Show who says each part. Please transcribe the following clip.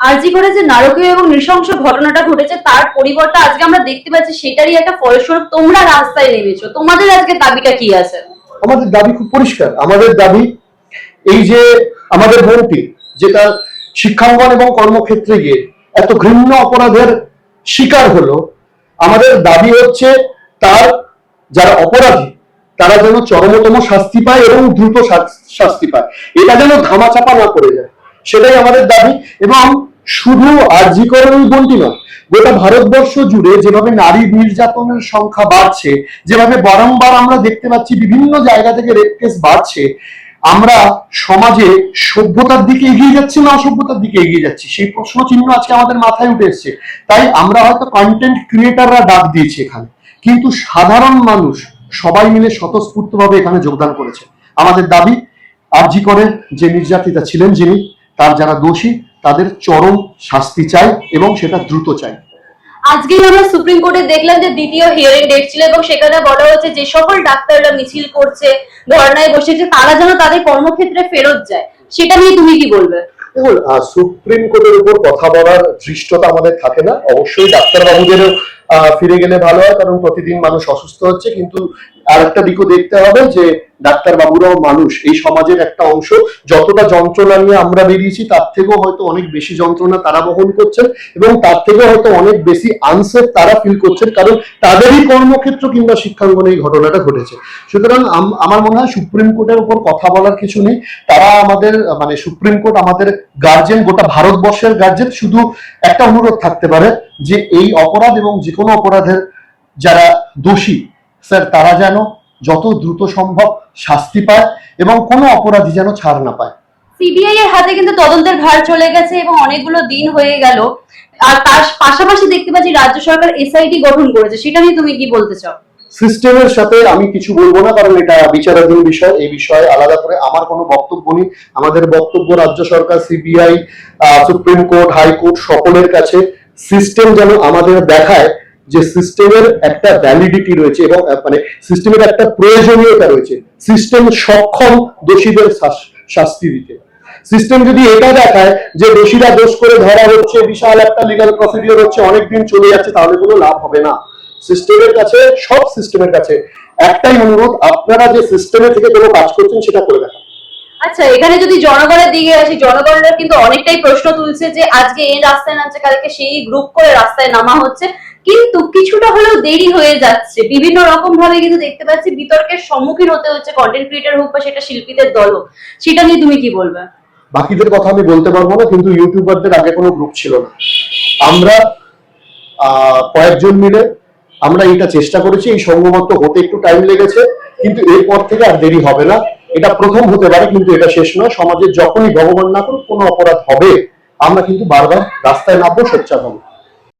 Speaker 1: আরজি করে যে নারকীয় এবং নৃশংস ঘটনাটা ঘটেছে তার পরিবর্তে আজকে আমরা দেখতে পাচ্ছি সেটারই একটা ফলস্বরূপ তোমরা রাস্তায় নেমেছো। তোমাদের আজকে দাবিটা কি আছে?
Speaker 2: আমাদের দাবি খুব পরিষ্কার। আমাদের দাবি এই যে আমাদের বোনটি যেটা শিক্ষাঙ্গন এবং কর্মক্ষেত্রে গিয়ে এত ঘৃণ্য অপরাধের শিকার হলো, আমাদের দাবি হচ্ছে তার যারা অপরাধী তারা যেন চরমতম শাস্তি পায় এবং দ্রুত শাস্তি পায়, এটা যেন ধামাচাপা না করে যায়, সেটাই আমাদের দাবি। এবং শুধু আরজি করের বোনটি নয়, গোটা ভারতবর্ষ জুড়ে যেভাবে নারী নির্যাতনের সংখ্যা বাড়ছে, যেভাবে বারংবার আমরা দেখতে পাচ্ছি বিভিন্ন জায়গা থেকে রেপ কেস বাড়ছে, আমরা সমাজে সভ্যতার দিকে এগিয়ে যাচ্ছি না অসভ্যতার দিকে এগিয়ে যাচ্ছি, সেই প্রশ্ন চিহ্ন আজকে আমাদের মাথায় উঠে এসছে। তাই আমরা হয়তো কন্টেন্ট ক্রিয়েটাররা ডাক দিয়েছি এখানে, কিন্তু সাধারণ মানুষ সবাই মিলে স্বতঃস্ফূর্তভাবে এখানে যোগদান করেছে। আমাদের দাবি আরজি করেন যে নির্যাতিতা ছিলেন যিনি, তার যারা দোষী তাদের চরম শাস্তি চাই এবং সেটা দ্রুত চাই।
Speaker 1: আজকেই আমরা সুপ্রিম কোর্টে দেখলাম যে দ্বিতীয় হিয়ারিং ডেট ছিল এবং সেখানে বলা হচ্ছে যে সকল ডাক্তাররা মিছিল করছে, ধর্নায় বসেছে, তারা যেন তাদের কর্মক্ষেত্রে ফেরত যায়। সেটা নিয়ে তুমি কি বলবে?
Speaker 2: দেখুন, সুপ্রিম কোর্টের উপর কথা বলার ধৃষ্টতা আমাদের থাকে না। অবশ্যই ডাক্তারবাবুদেরও ফিরে গেলে ভালো হয়, কারণ প্রতিদিন মানুষ অসুস্থ হচ্ছে, কিন্তু আর একটা দিকও দেখতে হবে যে ডাক্তারবাবুরাও মানুষ, এই সমাজের একটা অংশ। যতটা যন্ত্রণা নিয়ে আমরা বেরিয়েছি তার থেকেও হয়তো অনেক বেশি যন্ত্রণা তারা বহন করছেন এবং তার থেকেও হয়তো অনেক বেশি আনসেফ তারা ফিল করছেন, কারণ তাদেরই কর্মক্ষেত্র কিংবা শিক্ষাঙ্গনে এই ঘটনাটা ঘটেছে। সুতরাং আমার মনে হয় সুপ্রিম কোর্টের উপর কথা বলার কিছু নেই। তারা আমাদের মানে সুপ্রিম কোর্ট আমাদের গার্জেন, গোটা ভারতবর্ষের গার্জেন। শুধু একটা অনুরোধ থাকতে পারে যে এই অপরাধ এবং যে কোনো অপরাধের যারা দোষী স্যার তারা যেন যত দ্রুত সম্ভব শাস্তি পায় এবং কোনো অপরাধী যেন ছাড় না পায়।
Speaker 1: সিবিআই এর হাতে কিন্তু তদন্তের ভার চলে গেছে এবং অনেকগুলো দিন হয়ে গেল, আর তার পাশাপাশি দেখতে পাচ্ছি রাজ্য সরকার এসআইটি গঠন করেছে। সেটা নিয়ে তুমি কি বলতে চাও?
Speaker 2: সিস্টেমের সাথে আমি কিছু বলবো না, কারণ এটা বিচারাধীন বিষয়। এই বিষয়ে আলাদা করে আমার কোনো বক্তব্য নেই। আমাদের বক্তব্য রাজ্য সরকার, সিবিআই, সুপ্রিম কোর্ট, হাইকোর্ট সকলের কাছে সিস্টেম যেন আমাদের দেখায় যে সিস্টেমের একটা ভ্যালিডিটি রয়েছে এবং মানে সিস্টেমের একটা প্রয়োজনীয়তা রয়েছে। সিস্টেম সক্ষম দোষীদের শাস্তি দিতে। সিস্টেম যদি এটা দেখায় যে দোষীরা দোষ করে ধরা হচ্ছে, বিশাল একটা লিগাল প্রসিডিওর হচ্ছে, অনেকদিন চলে যাচ্ছে, তাহলে কোনো লাভ হবে না। সিস্টেমের কাছে, সব সিস্টেমের কাছে একটাই অনুরোধ, আপনারা যে সিস্টেমের থেকে কোনো কাজ করছেন সেটা করে দেখান।
Speaker 1: আচ্ছা, এখানে যদি জনগণের দিকে আসি, জনগণরা কিন্তু অনেকটাই প্রশ্ন তুলছে যে আজকে এই রাস্তায় নামছে, কালকে সেই গ্রুপ করে রাস্তায় নামা হচ্ছে, কিন্তু কিছুটা হলেও দেরি হয়ে যাচ্ছে। বিভিন্ন রকম ভাবে কিন্তু দেখতে পাচ্ছি বিতর্কের সম্মুখীন হতে হচ্ছে কন্টেন্ট ক্রিয়েটর হোক বা সেটা শিল্পীদের দল হোক। সেটা নিয়ে তুমি কি বলবে?
Speaker 2: বাকিদের কথা আমি বলতে পারবো না, কিন্তু ইউটিউবারদের আগে কোনো গ্রুপ ছিল না। আমরা কয়েকজন মিলে আমরা এটা চেষ্টা করেছি। এই সংঘবদ্ধ হতে একটু টাইম লেগেছে, কিন্তু এরপর থেকে আর দেরি হবে না। এটা প্রথম হতে পারে, কিন্তু এটা শেষ নয়। সমাজের যখনই ভগবান না করুক কোনো অপরাধ হবে, আমরা কিন্তু বারবার রাস্তায় নামবো, সোচ্চার হবো।